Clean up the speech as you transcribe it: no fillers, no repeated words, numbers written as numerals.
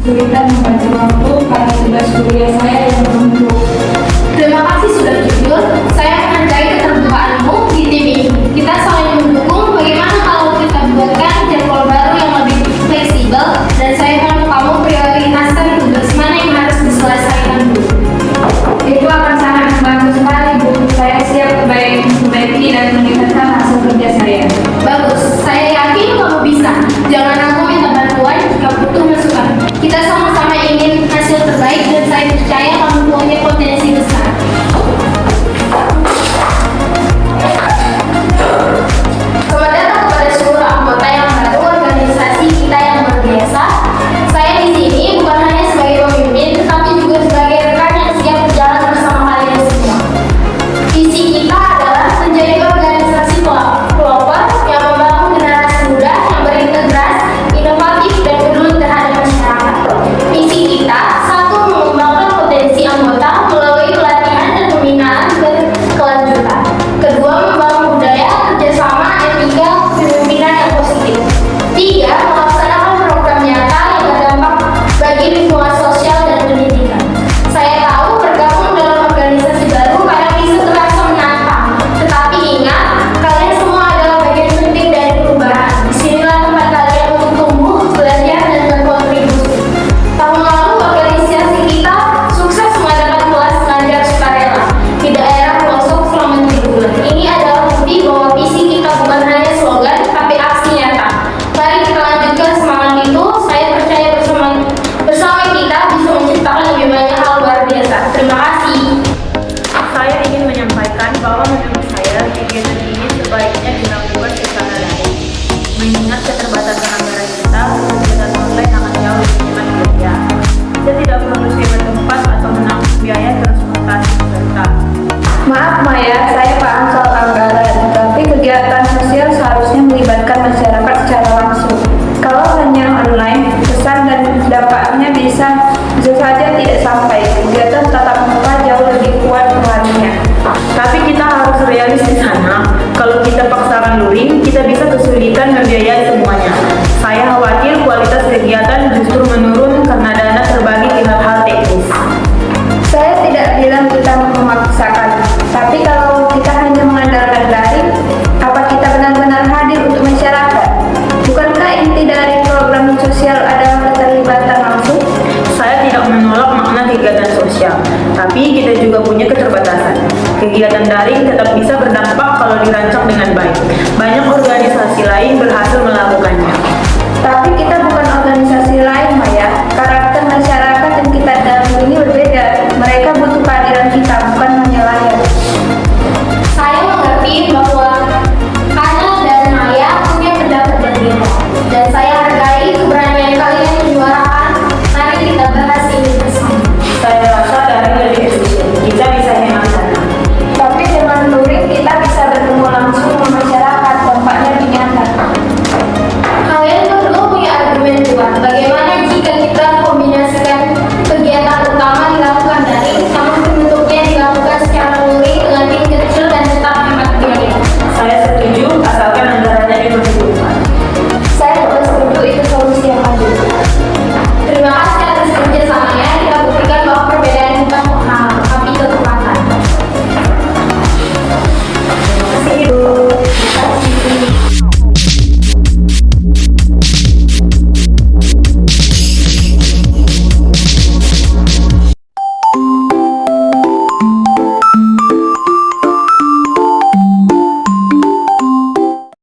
kesulitan membagi waktu karena tugas kuliah saya yang menumpuk. Terima kasih sudah jujur. Saya menghargai keterbukaanmu di tim ini. Kita saling mendukung. Bagaimana kalau kita buatkan jadwal baru yang lebih fleksibel, dan saya mau kamu prioritaskan tugas mana yang harus diselesaikan dulu. Itu akan sangat membantu sekali, Bu. Saya siap memperbaiki dan meningkatkan hasil kerja saya. Bagus, saya yakin kamu bisa. Jangan ragu minta bantuan jika butuh masukan. Kita sama-sama ingin hasil terbaik, dan saya percaya kamu punya potensi besar. Selamat datang kepada seluruh anggota yang baru organisasi kita yang luar biasa. Saya di sini bukan hanya sebagai pemimpin, tetapi juga sebagai rekan yang siap berjalan bersama kalian semua. Visi kita adalah menjadi organisasi pelopor yang membangun generasi muda yang berintegrasi, inovatif, dan peduli terhadap masyarakat. Misi kita, satu, mengembangkan potensi anggota melalui pelatihan dan pembinaan berkelanjutan. Kedua, membangun budaya kerjasama, etika, kepemimpinan yang positif. Tiga, melaksanakan program nyata yang berdampak bagi lingkungan sosial dan pendidikan. Saya tahu bergabung dalam organisasi baru kadang bisa terasa menantang, tetapi ingat, kalian semua adalah bagian penting dari perubahan. Disinilah tempat kalian untuk tumbuh, belajar, dan berkontribusi. Tahun lalu organisasi kita sukses mengadakan kelas mengajar sukarela di daerah pelosok selama 3 bulan. Ini adalah bukti bahwa visi kita bukan hanya slogan, tapi aksi nyata. Mari kita lanjutkan semangat itu. Saya percaya bersama kita bisa menciptakan lebih banyak hal luar biasa. Terima kasih. Saya ingin menyampaikan bahwa menurut saya kegiatan ini sebaiknya dilakukan secara daring. Mengingat keterbatasan anggaran kita, kegiatan online akan jauh lebih cepat bekerja. Kita tidak perlu sewa tempat atau menanggung biaya transportasi peserta. Maaf Maya, saya paham soal anggaran, tapi kegiatan sosial seharusnya melibatkan masyarakat secara langsung. Kalau hanya online, pesan dan dampaknya bisa saja tidak sampai. Kegiatan tatap muka jauh lebih kuat pengaruhnya. Tapi kita harus realis di sana. Kalau kita paksakan luring, kita bisa kesulitan membiayai semuanya. Saya khawatir kualitas kegiatan justru menurun karena dana terbagi ke hal-hal teknis. Saya tidak bilang kita memaksakan, tapi kalau kita hanya mengandalkan daring, apa kita benar-benar hadir untuk masyarakat? Bukankah inti dari program sosial adalah keterlibatan langsung? Saya tidak menolak makna kegiatan sosial, tapi kita juga punya keterbatasan. Kegiatan daring tetap bisa berdampak kalau dirancang dengan baik. Banyak organisasi lain